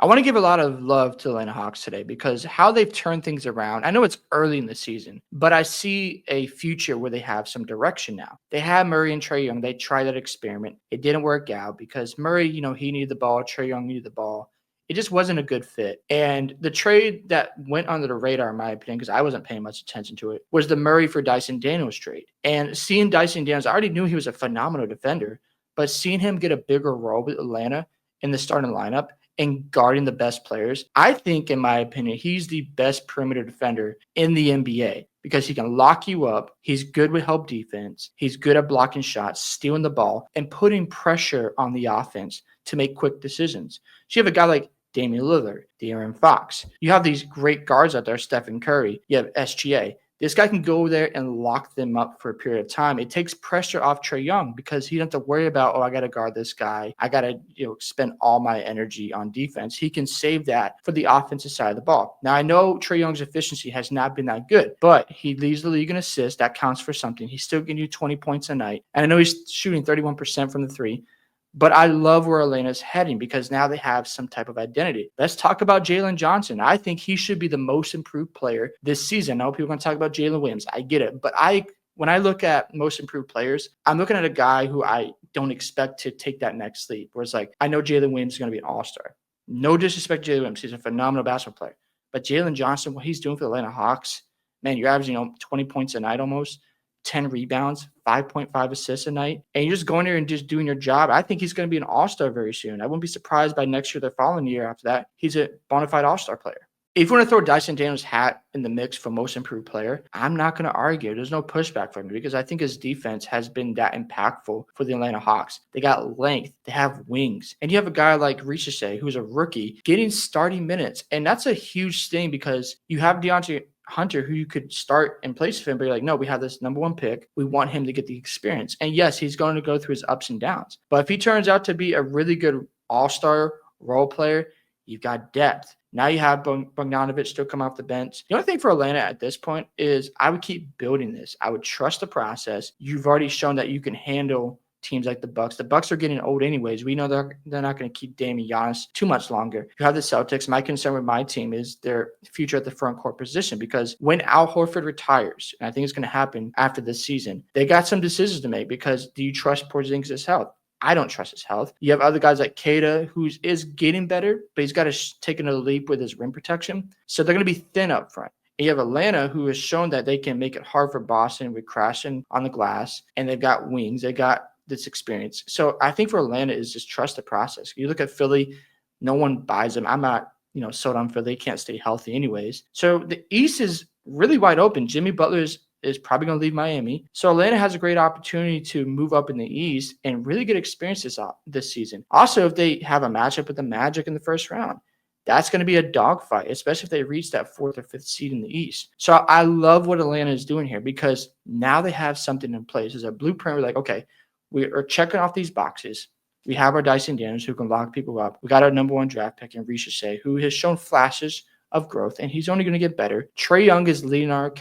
I want to give a lot of love to the Atlanta Hawks today because how they've turned things around. I know it's early in the season, but I see a future where they have some direction now. They have Murray and Trae Young. They tried that experiment. It didn't work out because Murray, he needed the ball. Trae Young needed the ball. It just wasn't a good fit. And the trade that went under the radar, in my opinion, because I wasn't paying much attention to it, was the Murray for Dyson Daniels trade. And seeing Dyson Daniels, I already knew he was a phenomenal defender, but seeing him get a bigger role with Atlanta in the starting lineup and guarding the best players, I think, in my opinion, he's the best perimeter defender in the NBA because he can lock you up. He's good with help defense. He's good at blocking shots, stealing the ball, and putting pressure on the offense to make quick decisions. So you have a guy like Damian Lillard, De'Aaron Fox. You have these great guards out there, Stephen Curry. You have SGA. This guy can go there and lock them up for a period of time. It takes pressure off Trae Young because he doesn't have to worry about, I got to guard this guy. I got to, spend all my energy on defense. He can save that for the offensive side of the ball. Now, I know Trae Young's efficiency has not been that good, but he leads the league in assists. That counts for something. He's still getting you 20 points a night. And I know he's shooting 31% from the three. But I love where Atlanta's heading because now they have some type of identity. Let's talk about Jalen Johnson. I think he should be the most improved player this season. I know people are going to talk about Jalen Williams. I get it. But when I look at most improved players, I'm looking at a guy who I don't expect to take that next leap. Where it's like, I know Jalen Williams is going to be an all-star. No disrespect to Jalen Williams. He's a phenomenal basketball player. But Jalen Johnson, what he's doing for the Atlanta Hawks, man, you're averaging 20 points a night almost. 10 rebounds, 5.5 assists a night, and you're just going there and just doing your job. I think he's going to be an all-star very soon. I wouldn't be surprised by next year, the following year after that, he's a bona fide all-star player. If you want to throw Dyson Daniels' hat in the mix for most improved player, I'm not going to argue. There's no pushback from me because I think his defense has been that impactful for the Atlanta Hawks. They got length. They have wings. And you have a guy like Ricochet, who's a rookie, getting starting minutes. And that's a huge thing because you have DeAndre Hunter, who you could start in place of him, but you're like, no, we have this number one pick. We want him to get the experience. And yes, he's going to go through his ups and downs. But if he turns out to be a really good all-star role player, you've got depth. Now you have Bogdanović still come off the bench. The only thing for Atlanta at this point is I would keep building this. I would trust the process. You've already shown that you can handle teams like the Bucks. The Bucks are getting old anyways. We know they're not going to keep Damian Giannis too much longer. You have the Celtics. My concern with my team is their future at the front court position because when Al Horford retires, and I think it's going to happen after this season, they got some decisions to make because do you trust Porzingis' health? I don't trust his health. You have other guys like Kata, who is getting better, but he's got to take another leap with his rim protection. So they're going to be thin up front. And you have Atlanta, who has shown that they can make it hard for Boston with crashing on the glass, and they've got wings. They got this experience. So I think for Atlanta is just trust the process. You look at Philly, no one buys them. I'm not, sold on Philly. They can't stay healthy anyways. So the East is really wide open. Jimmy Butler is probably going to leave Miami. So Atlanta has a great opportunity to move up in the East and really get experience this season. Also, if they have a matchup with the Magic in the first round, that's going to be a dogfight, especially if they reach that 4th or 5th seed in the East. So I love what Atlanta is doing here because now they have something in place. There's a blueprint. We're like, okay, we are checking off these boxes. We have our Dyson Daniels who can lock people up. We got our number one draft pick in Ricochet, who has shown flashes of growth, and he's only going to get better. Trae Young is leading our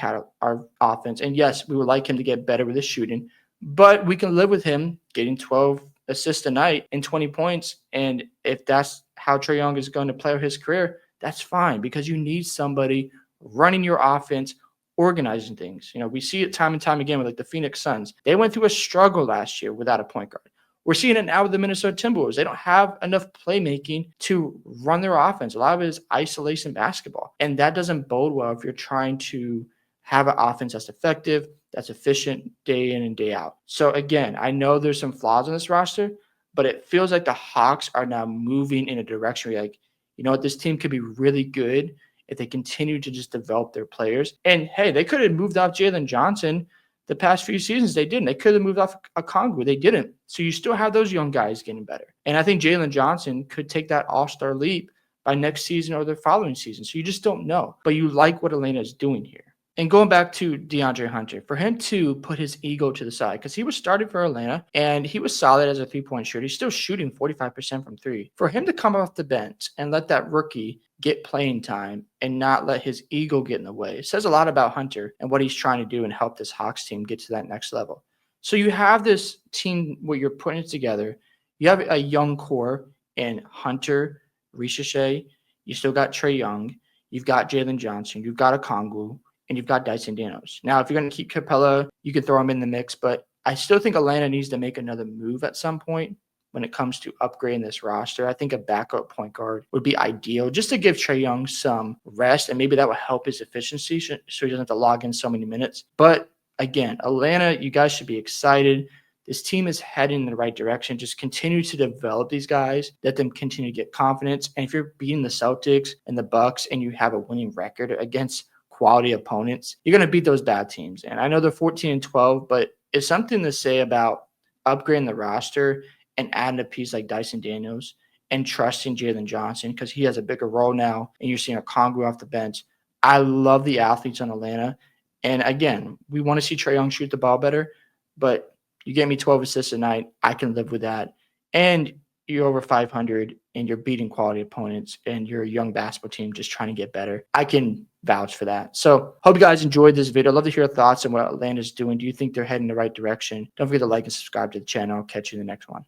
offense, and yes, we would like him to get better with his shooting, but we can live with him getting 12 assists a night and 20 points, and if that's how Trae Young is going to play out his career, that's fine because you need somebody running your offense, organizing things. We see it time and time again with like the Phoenix Suns. They went through a struggle last year without a point guard. We're seeing it now with the Minnesota Timberwolves. They don't have enough playmaking to run their offense. A lot of it is isolation basketball. And that doesn't bode well if you're trying to have an offense that's effective, that's efficient day in and day out. So again, I know there's some flaws in this roster, but it feels like the Hawks are now moving in a direction where you're like, you know what, this team could be really good if they continue to just develop their players. And hey, they could have moved off Jalen Johnson the past few seasons. They didn't. They could have moved off Okongwu. They didn't. So you still have those young guys getting better. And I think Jalen Johnson could take that all-star leap by next season or the following season. So you just don't know. But you like what Atlanta is doing here. And going back to DeAndre Hunter, for him to put his ego to the side, because he was starting for Atlanta and he was solid as a three-point shooter. He's still shooting 45% from three. For him to come off the bench and let that rookie get playing time and not let his ego get in the way, it says a lot about Hunter and what he's trying to do and help this Hawks team get to that next level. So you have this team where you're putting it together. You have a young core in Hunter, Ricochet, you still got Trey Young, you've got Jalen Johnson, you've got Okongwu, and you've got Dyson Daniels. Now, if you're going to keep Capella, you can throw him in the mix, but I still think Atlanta needs to make another move at some point when it comes to upgrading this roster. I think a backup point guard would be ideal just to give Trey Young some rest, and maybe that will help his efficiency so he doesn't have to log in so many minutes. But again, Atlanta, you guys should be excited. This team is heading in the right direction. Just continue to develop these guys, let them continue to get confidence. And if you're beating the Celtics and the Bucks and you have a winning record against quality opponents, you're going to beat those bad teams. And I know they're 14 and 12, but it's something to say about upgrading the roster and adding a piece like Dyson Daniels and trusting Jalen Johnson because he has a bigger role now. And you're seeing a Congo off the bench. I love the athletes on Atlanta. And again, we want to see Trae Young shoot the ball better, but you gave me 12 assists a night. I can live with that. And you're over 500 and you're beating quality opponents and you're a young basketball team just trying to get better. I can vouch for that. So hope you guys enjoyed this video. I'd love to hear your thoughts on what Atlanta's doing. Do you think they're heading in the right direction? Don't forget to like and subscribe to the channel. I'll catch you in the next one.